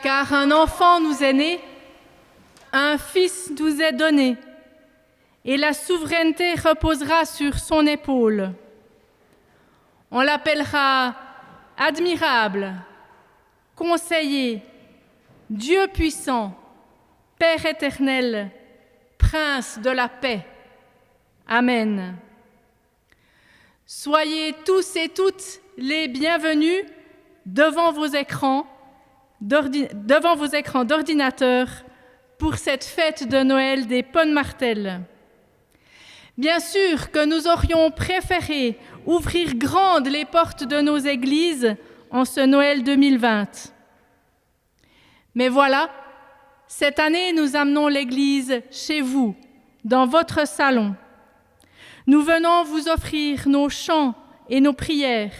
Car un enfant nous est né, un fils nous est donné, et la souveraineté reposera sur son épaule. On l'appellera admirable, conseiller, Dieu puissant, Père éternel, Prince de la paix. Amen. Soyez tous et toutes les bienvenus devant vos écrans d'ordinateur pour cette fête de Noël des Ponts-de-Martel. Bien sûr que nous aurions préféré ouvrir grandes les portes de nos églises en ce Noël 2020. Mais voilà, cette année, nous amenons l'église chez vous, dans votre salon. Nous venons vous offrir nos chants et nos prières.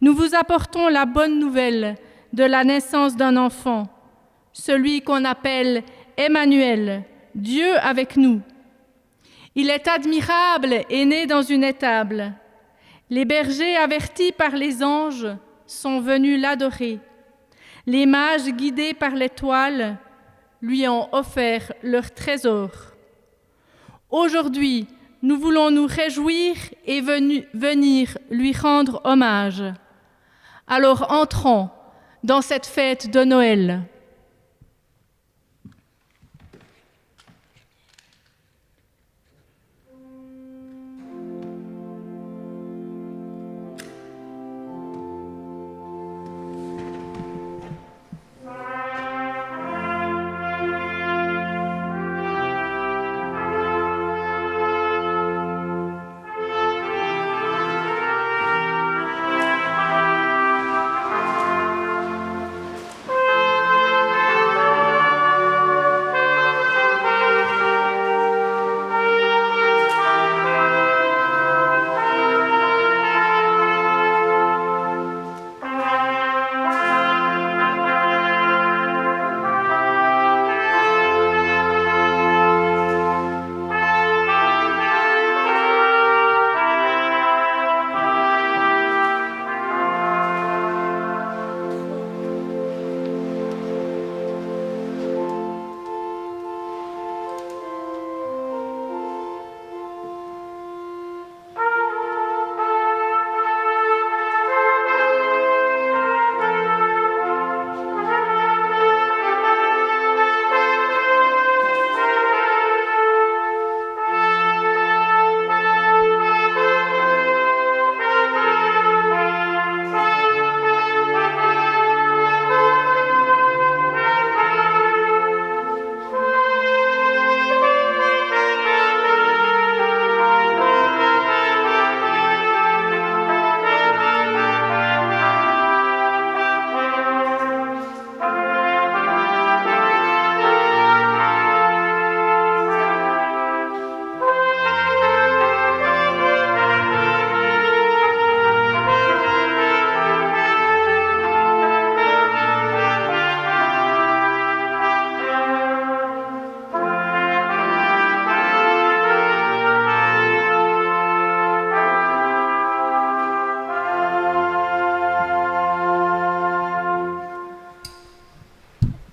Nous vous apportons la bonne nouvelle de la naissance d'un enfant, celui qu'on appelle Emmanuel, Dieu avec nous. Il est admirable et né dans une étable. Les bergers, avertis par les anges, sont venus l'adorer. Les mages, guidés par l'étoile, lui ont offert leur trésor. Aujourd'hui, nous voulons nous réjouir et venir lui rendre hommage. Alors entrons dans cette fête de Noël.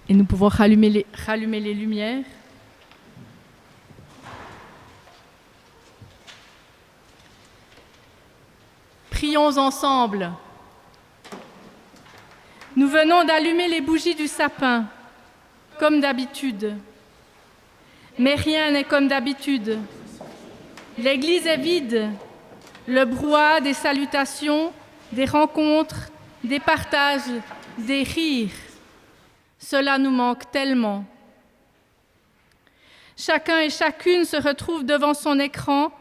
Et nous pouvons rallumer les lumières. Prions ensemble. Nous venons d'allumer les bougies du sapin, comme d'habitude. Mais rien n'est comme d'habitude. L'église est vide. Le brouhaha des salutations, des rencontres, des partages, des rires. Cela nous manque tellement. Chacun et chacune se retrouve devant son écran,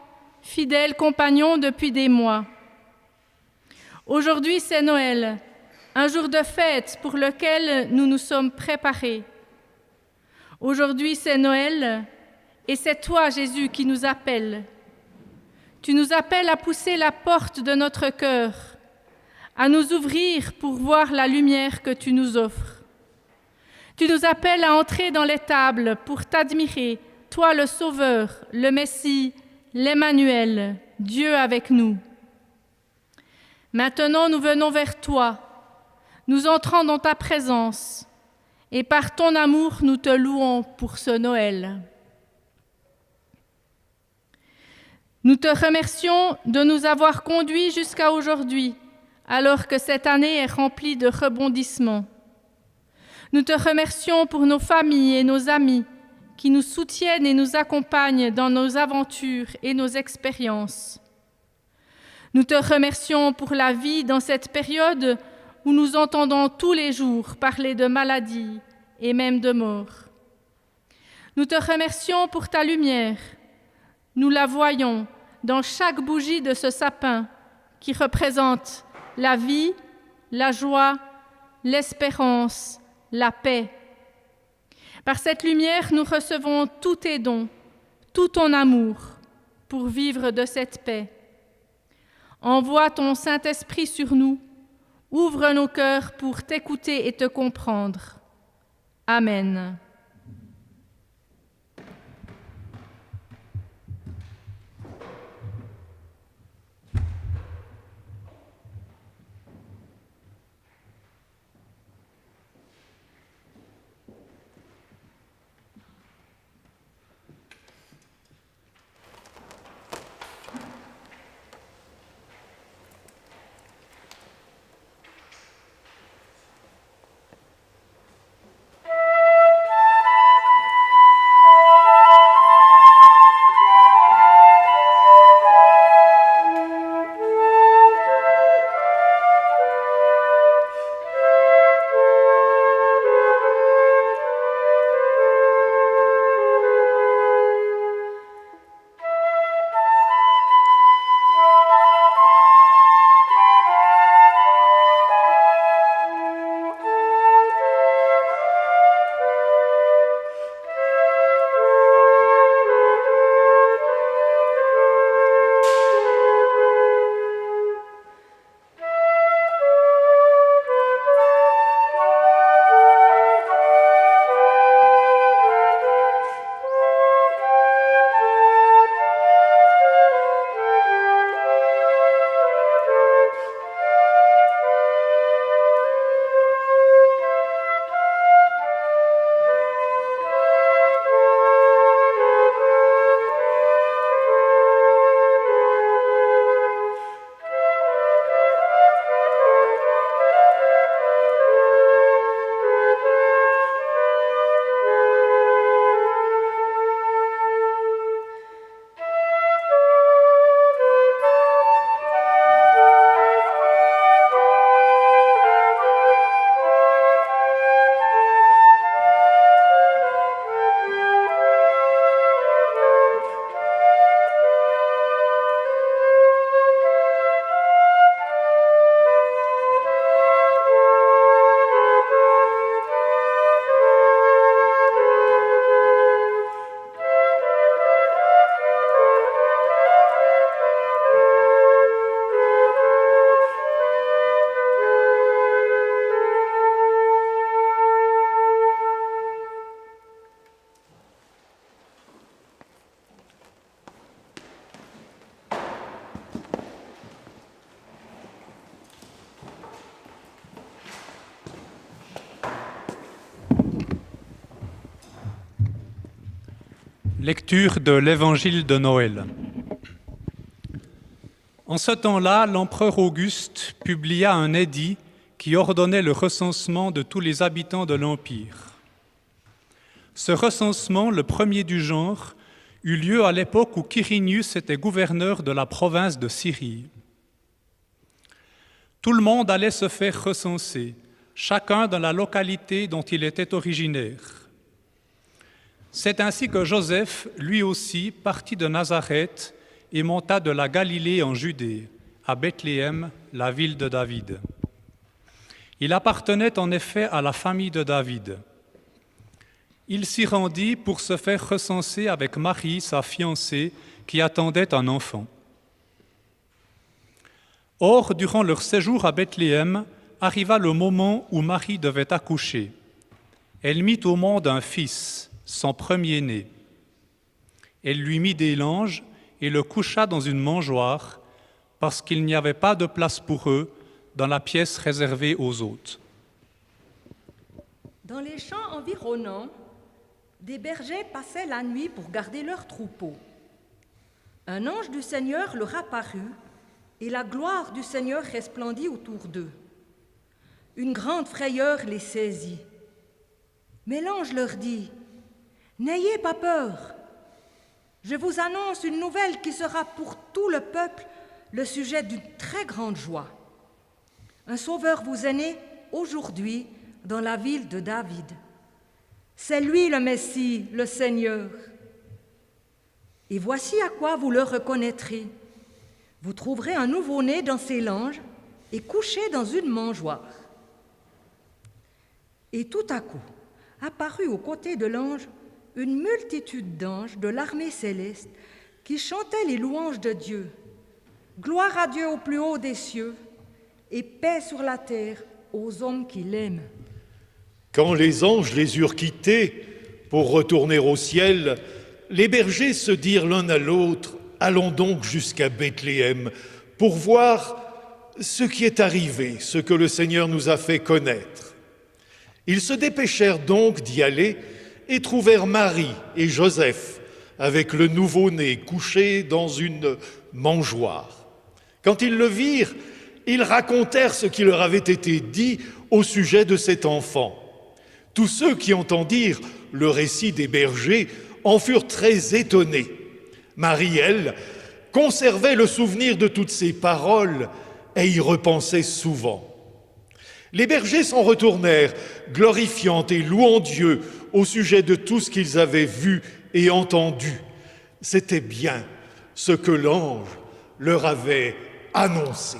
fidèle compagnon depuis des mois. Aujourd'hui, c'est Noël, un jour de fête pour lequel nous nous sommes préparés. Aujourd'hui, c'est Noël, et c'est toi, Jésus, qui nous appelles. Tu nous appelles à pousser la porte de notre cœur, à nous ouvrir pour voir la lumière que tu nous offres. Tu nous appelles à entrer dans l'étable pour t'admirer, toi le Sauveur, le Messie, l'Emmanuel, Dieu avec nous. Maintenant, nous venons vers toi. Nous entrons dans ta présence. et par ton amour, nous te louons pour ce Noël. Nous te remercions de nous avoir conduits jusqu'à aujourd'hui, alors que cette année est remplie de rebondissements. Nous te remercions pour nos familles et nos amis qui nous soutiennent et nous accompagnent dans nos aventures et nos expériences. Nous te remercions pour la vie dans cette période où nous entendons tous les jours parler de maladie et même de mort. Nous te remercions pour ta lumière. Nous la voyons dans chaque bougie de ce sapin qui représente la vie, la joie, l'espérance, la paix. Par cette lumière, nous recevons tous tes dons, tout ton amour pour vivre de cette paix. Envoie ton Saint-Esprit sur nous, ouvre nos cœurs pour t'écouter et te comprendre. Amen. Lecture de l'Évangile de Noël. En ce temps-là, l'empereur Auguste publia un édit qui ordonnait le recensement de tous les habitants de l'Empire. Ce recensement, le premier du genre, eut lieu à l'époque où Quirinius était gouverneur de la province de Syrie. Tout le monde allait se faire recenser, chacun dans la localité dont il était originaire. C'est ainsi que Joseph, lui aussi, partit de Nazareth et monta de la Galilée en Judée, à Bethléem, la ville de David. Il appartenait en effet à la famille de David. Il s'y rendit pour se faire recenser avec Marie, sa fiancée, qui attendait un enfant. Or, durant leur séjour à Bethléem, arriva le moment où Marie devait accoucher. Elle mit au monde un fils, son premier-né. Elle lui mit des langes et le coucha dans une mangeoire, parce qu'il n'y avait pas de place pour eux dans la pièce réservée aux hôtes. Dans les champs environnants, des bergers passaient la nuit pour garder leurs troupeaux. Un ange du Seigneur leur apparut, et la gloire du Seigneur resplendit autour d'eux. Une grande frayeur les saisit. Mais l'ange leur dit, « N'ayez pas peur. Je vous annonce une nouvelle qui sera pour tout le peuple le sujet d'une très grande joie. Un sauveur vous est né aujourd'hui dans la ville de David. C'est lui le Messie, le Seigneur. Et voici à quoi vous le reconnaîtrez. Vous trouverez un nouveau-né dans ses langes et couché dans une mangeoire. » Et tout à coup, apparut aux côtés de l'ange une multitude d'anges de l'armée céleste qui chantaient les louanges de Dieu. Gloire à Dieu au plus haut des cieux et paix sur la terre aux hommes qui l'aiment. Quand les anges les eurent quittés pour retourner au ciel, les bergers se dirent l'un à l'autre, « Allons donc jusqu'à Bethléem pour voir ce qui est arrivé, ce que le Seigneur nous a fait connaître. » Ils se dépêchèrent donc d'y aller et trouvèrent Marie et Joseph avec le nouveau-né couché dans une mangeoire. Quand ils le virent, ils racontèrent ce qui leur avait été dit au sujet de cet enfant. Tous ceux qui entendirent le récit des bergers en furent très étonnés. Marie, elle, conservait le souvenir de toutes ces paroles et y repensait souvent. Les bergers s'en retournèrent, glorifiant et louant Dieu au sujet de tout ce qu'ils avaient vu et entendu. C'était bien ce que l'ange leur avait annoncé.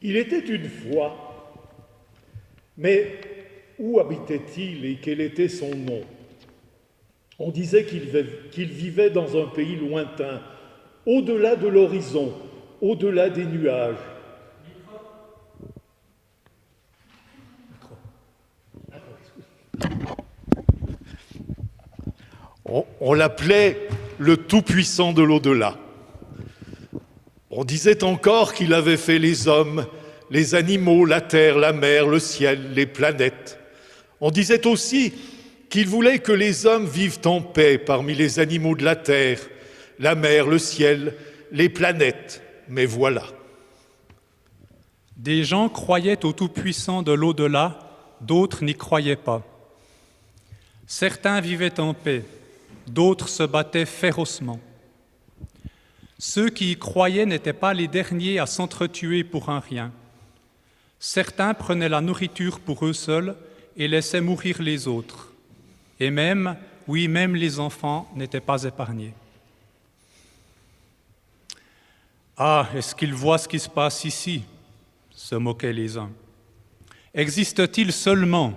Il était une fois, mais où habitait-il et quel était son nom? On disait qu'il vivait dans un pays lointain, au-delà de l'horizon, au-delà des nuages. On l'appelait le Tout-Puissant de l'au-delà. On disait encore qu'il avait fait les hommes, les animaux, la terre, la mer, le ciel, les planètes. On disait aussi qu'il voulait que les hommes vivent en paix parmi les animaux de la terre, la mer, le ciel, les planètes. Mais voilà. Des gens croyaient au Tout-Puissant de l'au-delà, d'autres n'y croyaient pas. Certains vivaient en paix, d'autres se battaient férocement. Ceux qui y croyaient n'étaient pas les derniers à s'entretuer pour un rien. Certains prenaient la nourriture pour eux seuls et laissaient mourir les autres. Et même, oui, même les enfants n'étaient pas épargnés. Ah, est-ce qu'ils voient ce qui se passe ici ? Se moquaient les uns. Existe-t-il seulement ?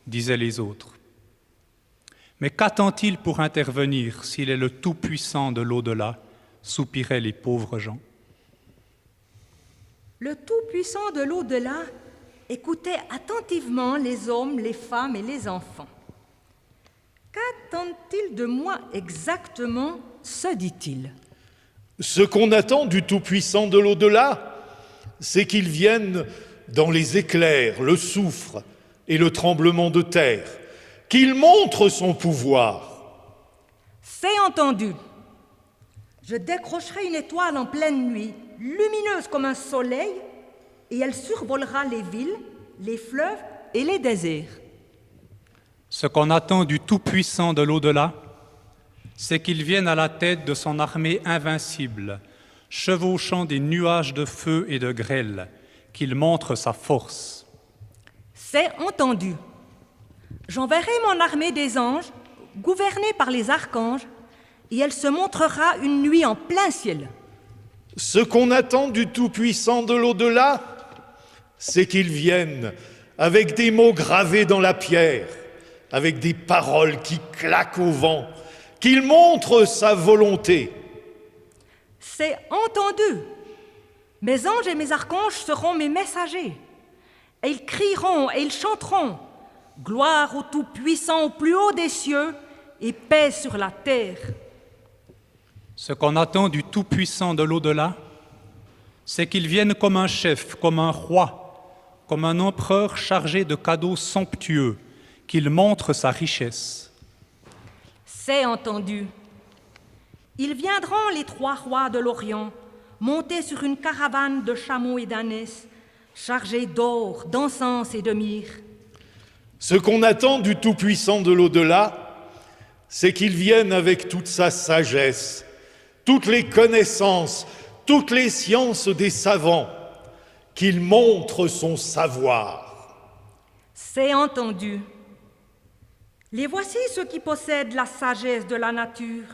Disaient les autres. Mais qu'attend-il pour intervenir s'il est le Tout-Puissant de l'au-delà ? Soupiraient les pauvres gens. Le Tout-Puissant de l'au-delà écoutait attentivement les hommes, les femmes et les enfants. Qu'attend-il de moi exactement, se dit-il. Ce qu'on attend du Tout-Puissant de l'au-delà, c'est qu'il vienne dans les éclairs, le soufre et le tremblement de terre, qu'il montre son pouvoir. C'est entendu. Je décrocherai une étoile en pleine nuit, lumineuse comme un soleil, et elle survolera les villes, les fleuves et les déserts. Ce qu'on attend du Tout-Puissant de l'au-delà, c'est qu'il vienne à la tête de son armée invincible, chevauchant des nuages de feu et de grêle, qu'il montre sa force. C'est entendu. J'enverrai mon armée des anges, gouvernée par les archanges, et elle se montrera une nuit en plein ciel. Ce qu'on attend du Tout-Puissant de l'au-delà, c'est qu'il vienne avec des mots gravés dans la pierre, avec des paroles qui claquent au vent, qu'il montre sa volonté. C'est entendu. Mes anges et mes archanges seront mes messagers. Et ils crieront et ils chanteront. Gloire au Tout-Puissant au plus haut des cieux et paix sur la terre. Ce qu'on attend du Tout-Puissant de l'au-delà, c'est qu'il vienne comme un chef, comme un roi, comme un empereur chargé de cadeaux somptueux, qu'il montre sa richesse. C'est entendu. Ils viendront, les 3 rois de l'Orient, montés sur une caravane de chameaux et d'ânesses, chargés d'or, d'encens et de myrrhe. Ce qu'on attend du Tout-Puissant de l'au-delà, c'est qu'il vienne avec toute sa sagesse, toutes les connaissances, toutes les sciences des savants, qu'il montre son savoir. C'est entendu. Les voici ceux qui possèdent la sagesse de la nature,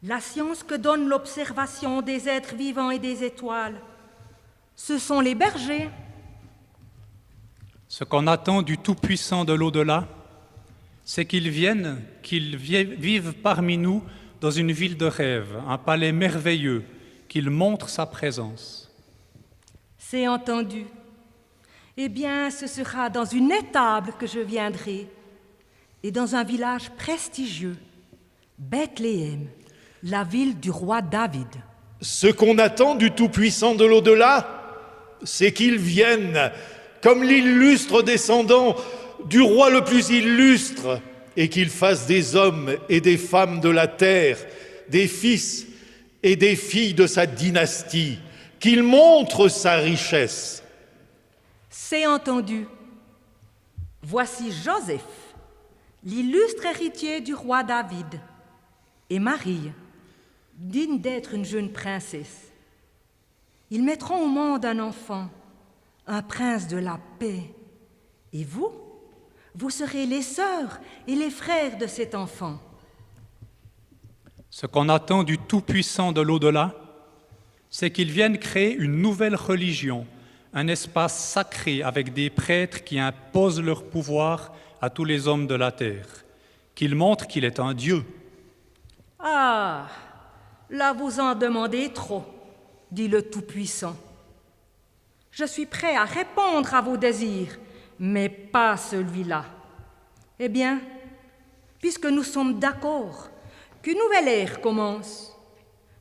la science que donne l'observation des êtres vivants et des étoiles. Ce sont les bergers. Ce qu'on attend du Tout-Puissant de l'au-delà, c'est qu'il vienne, qu'il vive parmi nous dans une ville de rêve, un palais merveilleux, qu'il montre sa présence. C'est entendu. Eh bien, ce sera dans une étable que je viendrai, et dans un village prestigieux, Bethléem, la ville du roi David. Ce qu'on attend du Tout-Puissant de l'au-delà, c'est qu'il vienne comme l'illustre descendant du roi le plus illustre, et qu'il fasse des hommes et des femmes de la terre, des fils et des filles de sa dynastie, qu'il montre sa richesse. C'est entendu. Voici Joseph, l'illustre héritier du roi David, et Marie, digne d'être une jeune princesse. Ils mettront au monde un enfant, un prince de la paix. Et vous serez les sœurs et les frères de cet enfant. Ce qu'on attend du Tout-Puissant de l'au-delà, c'est qu'il vienne créer une nouvelle religion, un espace sacré avec des prêtres qui imposent leur pouvoir à tous les hommes de la terre, qu'il montre qu'il est un Dieu. Ah, là vous en demandez trop, dit le Tout-Puissant. Je suis prêt à répondre à vos désirs, mais pas celui-là. Eh bien, puisque nous sommes d'accord qu'une nouvelle ère commence,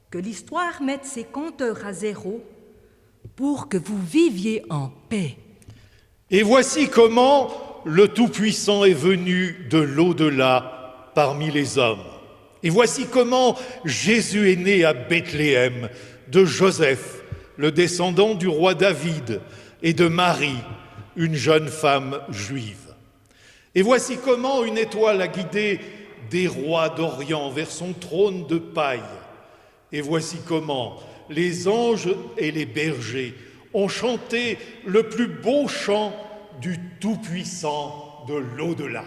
que l'histoire mette ses compteurs à zéro pour que vous viviez en paix. Et voici comment le Tout-Puissant est venu de l'au-delà parmi les hommes. Et voici comment Jésus est né à Bethléem de Joseph, le descendant du roi David, et de Marie, une jeune femme juive. Et voici comment une étoile a guidé des rois d'Orient vers son trône de paille. Et voici comment les anges et les bergers ont chanté le plus beau chant du Tout-Puissant de l'au-delà.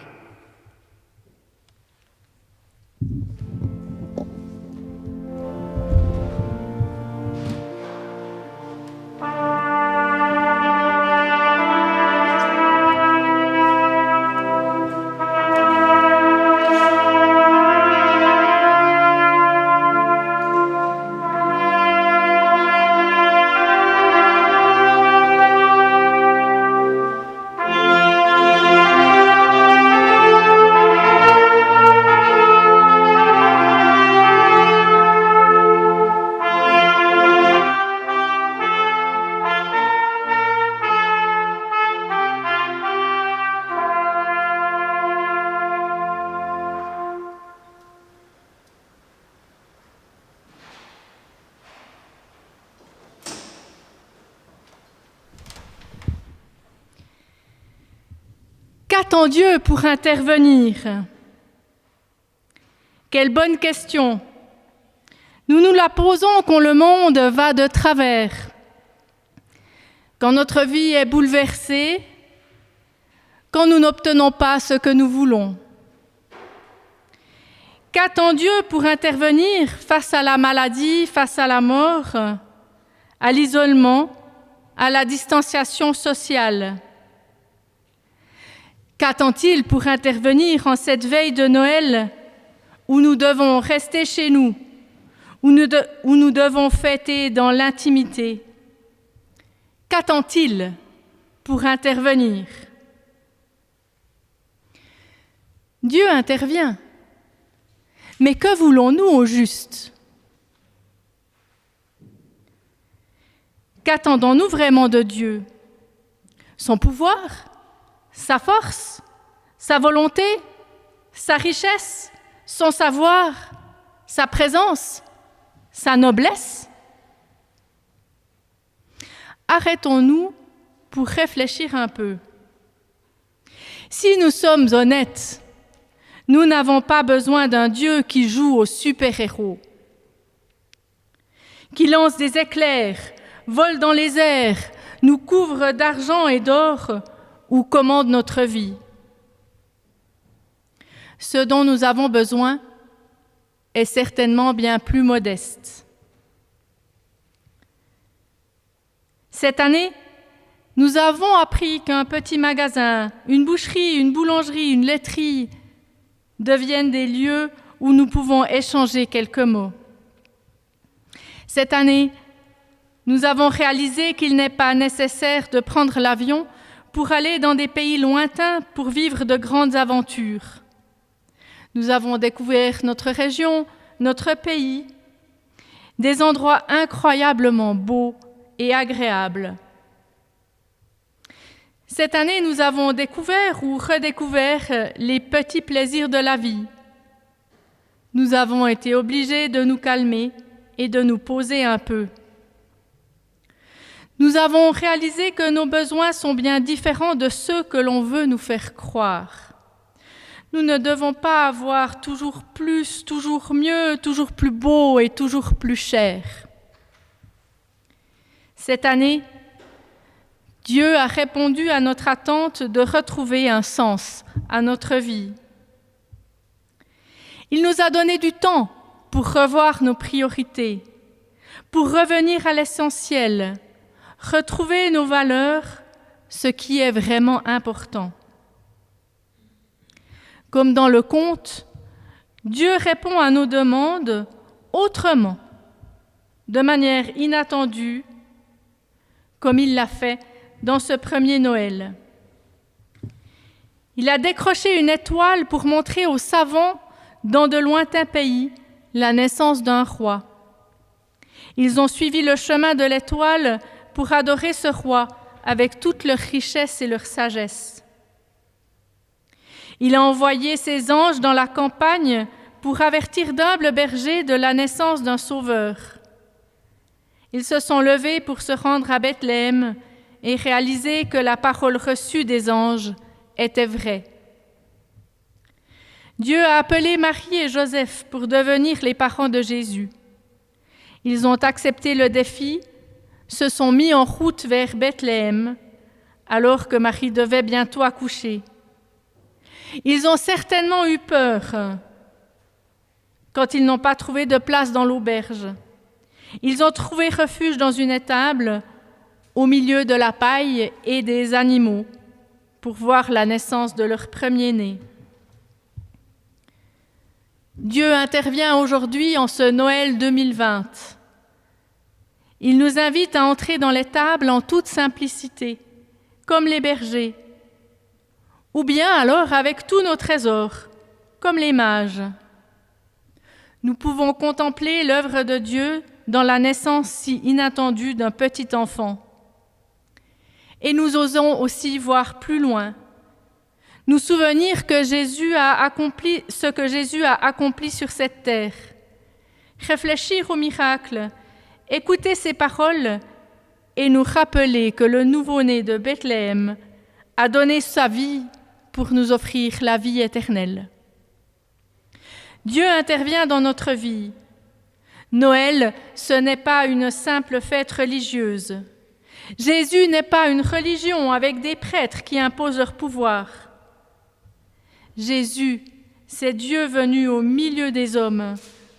Qu'attend Dieu pour intervenir? Quelle bonne question. Nous nous la posons quand le monde va de travers, quand notre vie est bouleversée, quand nous n'obtenons pas ce que nous voulons. Qu'attend Dieu pour intervenir face à la maladie, face à la mort, à l'isolement, à la distanciation sociale? Qu'attend-il pour intervenir en cette veille de Noël où nous devons rester chez nous, où nous devons fêter dans l'intimité? Qu'attend-il pour intervenir? Dieu intervient. Mais que voulons-nous au juste? Qu'attendons-nous vraiment de Dieu? Son pouvoir? Sa force, sa volonté, sa richesse, son savoir, sa présence, sa noblesse? Arrêtons-nous pour réfléchir un peu. Si nous sommes honnêtes, nous n'avons pas besoin d'un Dieu qui joue au super-héros, qui lance des éclairs, vole dans les airs, nous couvre d'argent et d'or, ou commande notre vie. Ce dont nous avons besoin est certainement bien plus modeste. Cette année, nous avons appris qu'un petit magasin, une boucherie, une boulangerie, une laiterie deviennent des lieux où nous pouvons échanger quelques mots. Cette année, nous avons réalisé qu'il n'est pas nécessaire de prendre l'avion pour aller dans des pays lointains pour vivre de grandes aventures. Nous avons découvert notre région, notre pays, des endroits incroyablement beaux et agréables. Cette année, nous avons découvert ou redécouvert les petits plaisirs de la vie. Nous avons été obligés de nous calmer et de nous poser un peu. Nous avons réalisé que nos besoins sont bien différents de ceux que l'on veut nous faire croire. Nous ne devons pas avoir toujours plus, toujours mieux, toujours plus beau et toujours plus cher. Cette année, Dieu a répondu à notre attente de retrouver un sens à notre vie. Il nous a donné du temps pour revoir nos priorités, pour revenir à l'essentiel, retrouver nos valeurs, ce qui est vraiment important. Comme dans le conte, Dieu répond à nos demandes autrement, de manière inattendue, comme il l'a fait dans ce premier Noël. Il a décroché une étoile pour montrer aux savants dans de lointains pays la naissance d'un roi. Ils ont suivi le chemin de l'étoile pour adorer ce roi avec toute leur richesse et leur sagesse. Il a envoyé ses anges dans la campagne pour avertir d'humbles bergers de la naissance d'un sauveur. Ils se sont levés pour se rendre à Bethléem et réaliser que la parole reçue des anges était vraie. Dieu a appelé Marie et Joseph pour devenir les parents de Jésus. Ils ont accepté le défi, se sont mis en route vers Bethléem, alors que Marie devait bientôt accoucher. Ils ont certainement eu peur quand ils n'ont pas trouvé de place dans l'auberge. Ils ont trouvé refuge dans une étable, au milieu de la paille et des animaux, pour voir la naissance de leur premier-né. Dieu intervient aujourd'hui en ce Noël 2020. Il nous invite à entrer dans l'étable en toute simplicité, comme les bergers, ou bien alors avec tous nos trésors, comme les mages. Nous pouvons contempler l'œuvre de Dieu dans la naissance si inattendue d'un petit enfant. Et nous osons aussi voir plus loin, nous souvenir que Jésus a accompli ce que Jésus a accompli sur cette terre, réfléchir au miracle, écouter ses paroles et nous rappeler que le nouveau-né de Bethléem a donné sa vie pour nous offrir la vie éternelle. Dieu intervient dans notre vie. Noël, ce n'est pas une simple fête religieuse. Jésus n'est pas une religion avec des prêtres qui imposent leur pouvoir. Jésus, c'est Dieu venu au milieu des hommes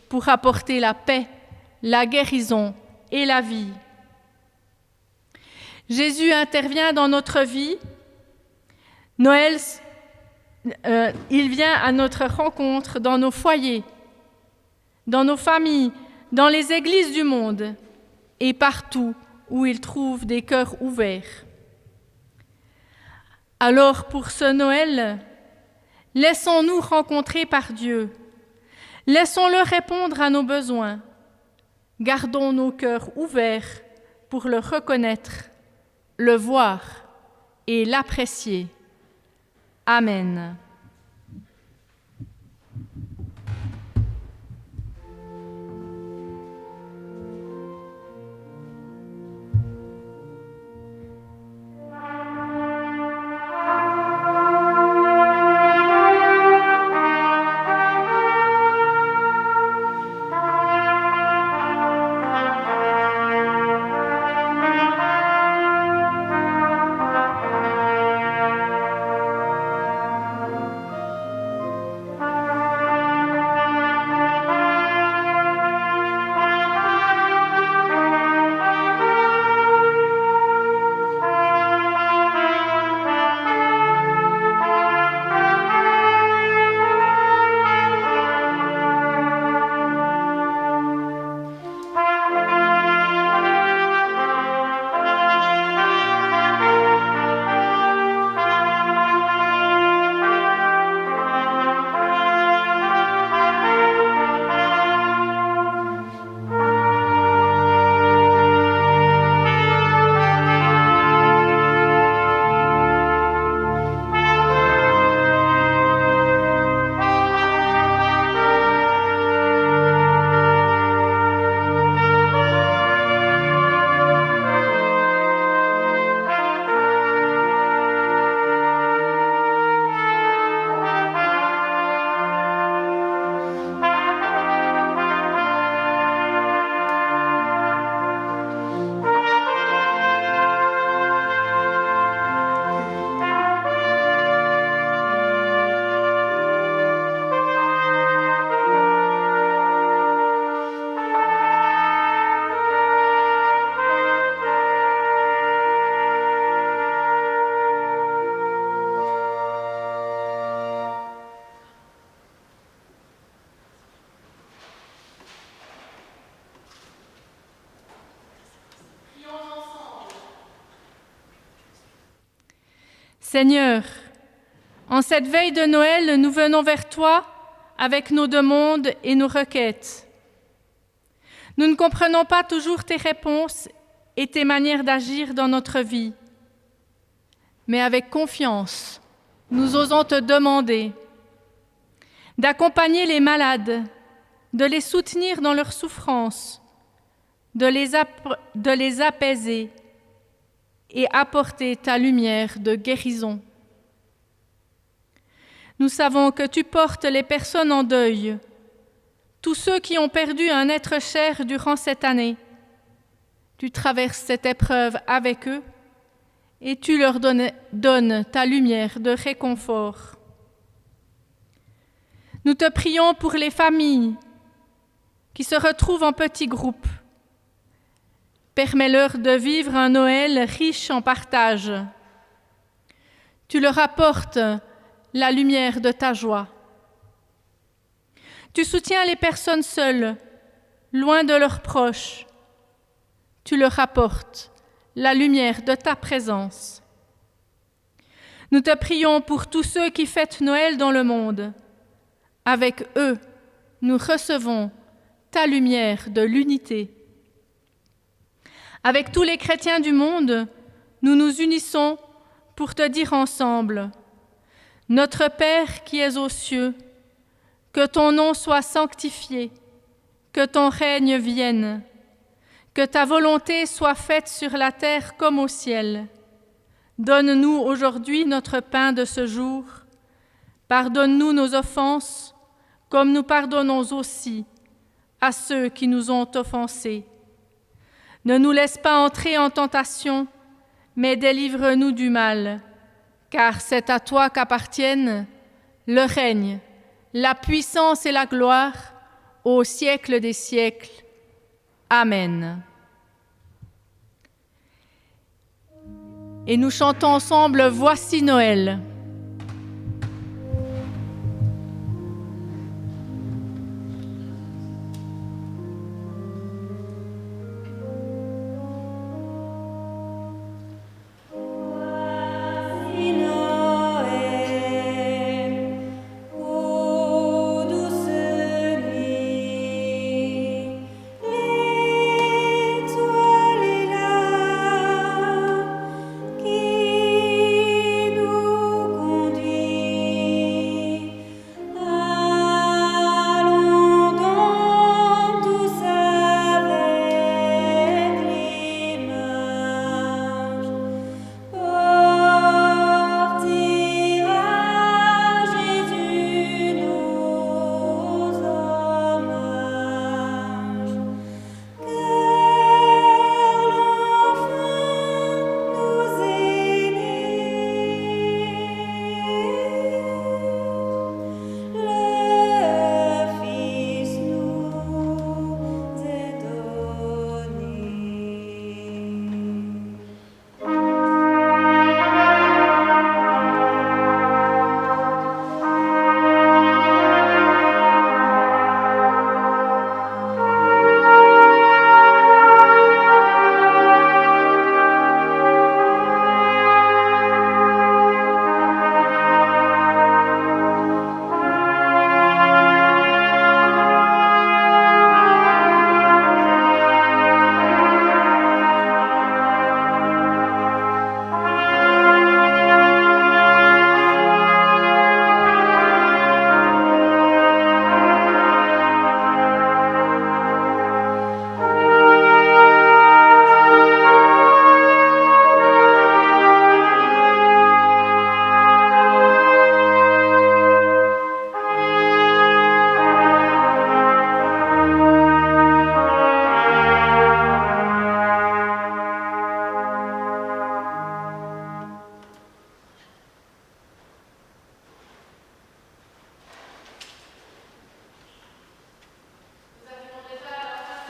pour apporter la paix, la guérison et la vie. Jésus intervient dans notre vie. Noël, il vient à notre rencontre dans nos foyers, dans nos familles, dans les églises du monde et partout où il trouve des cœurs ouverts. Alors pour ce Noël, laissons-nous rencontrer par Dieu. Laissons-le répondre à nos besoins. Gardons nos cœurs ouverts pour le reconnaître, le voir et l'apprécier. Amen. Seigneur, en cette veille de Noël, nous venons vers toi avec nos demandes et nos requêtes. Nous ne comprenons pas toujours tes réponses et tes manières d'agir dans notre vie. Mais avec confiance, nous osons te demander d'accompagner les malades, de les soutenir dans leurs souffrances, de les apaiser et apporter ta lumière de guérison. nous savons que tu portes les personnes en deuil, tous ceux qui ont perdu un être cher durant cette année. Tu traverses cette épreuve avec eux et tu leur donnes ta lumière de réconfort. Nous te prions pour les familles qui se retrouvent en petits groupes. Permets-leur de vivre un Noël riche en partage. Tu leur apportes la lumière de ta joie. Tu soutiens les personnes seules, loin de leurs proches. Tu leur apportes la lumière de ta présence. Nous te prions pour tous ceux qui fêtent Noël dans le monde. Avec eux, nous recevons ta lumière de l'unité. Avec tous les chrétiens du monde, nous nous unissons pour te dire ensemble: Notre Père qui es aux cieux, que ton nom soit sanctifié, que ton règne vienne, que ta volonté soit faite sur la terre comme au ciel. Donne-nous aujourd'hui notre pain de ce jour. Pardonne-nous nos offenses, comme nous pardonnons aussi à ceux qui nous ont offensés. Ne nous laisse pas entrer en tentation, mais délivre-nous du mal, car c'est à toi qu'appartiennent le règne, la puissance et la gloire au siècle des siècles. Amen. Et nous chantons ensemble « Voici Noël ».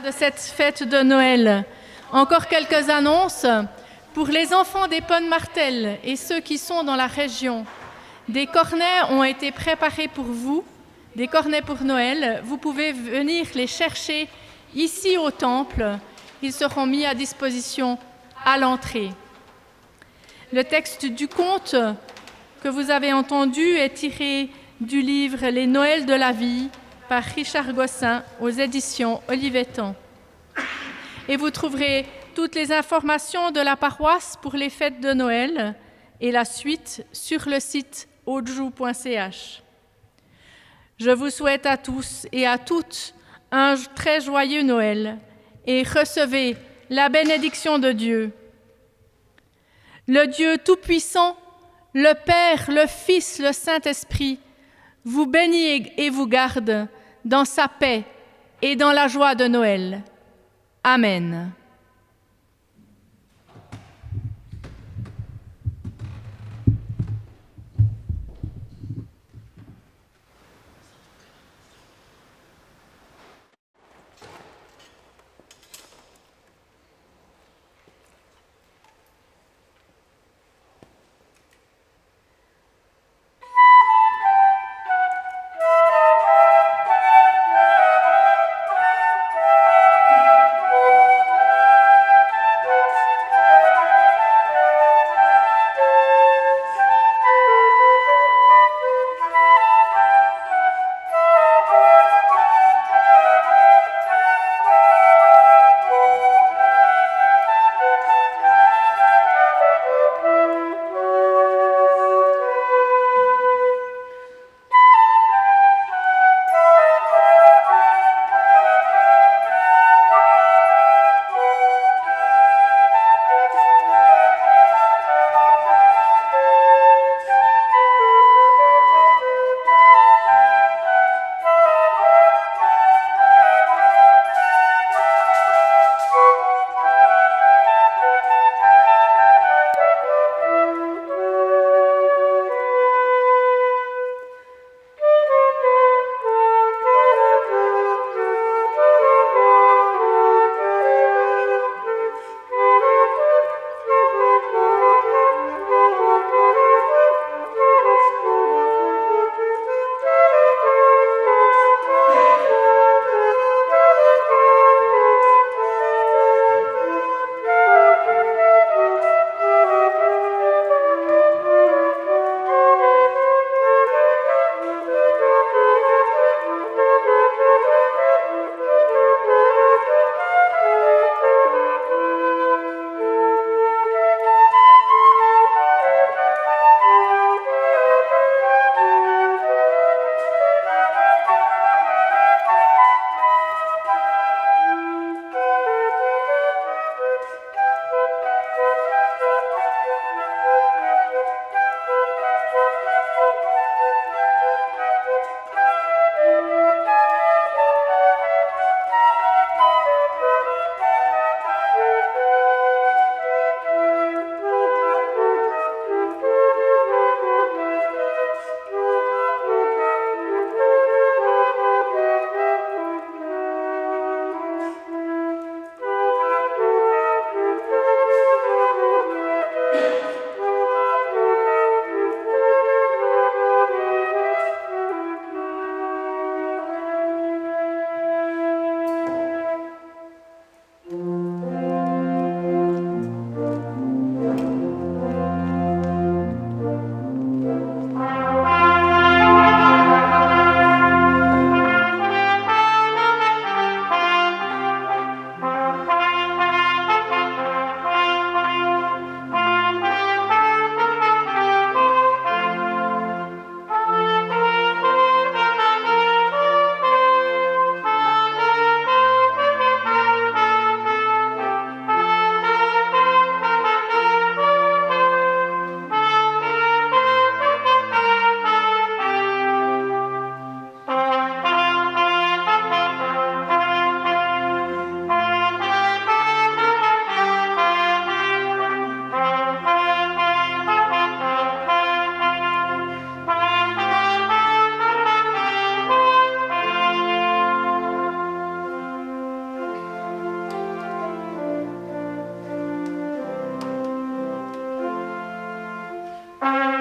De cette fête de Noël. Encore quelques annonces pour les enfants des Ponnes-Martel et ceux qui sont dans la région. Des cornets ont été préparés pour vous, des cornets pour Noël. Vous pouvez venir les chercher ici au temple. Ils seront mis à disposition à l'entrée. Le texte du conte que vous avez entendu est tiré du livre Les Noëls de la vie par Richard Gossin aux éditions Olivetan. Et vous trouverez toutes les informations de la paroisse pour les fêtes de Noël et la suite sur le site audjou.ch. Je vous souhaite à tous et à toutes un très joyeux Noël et recevez la bénédiction de Dieu. Le Dieu Tout-Puissant, le Père, le Fils, le Saint-Esprit, vous bénit et vous garde dans sa paix et dans la joie de Noël. Amen. Thank you.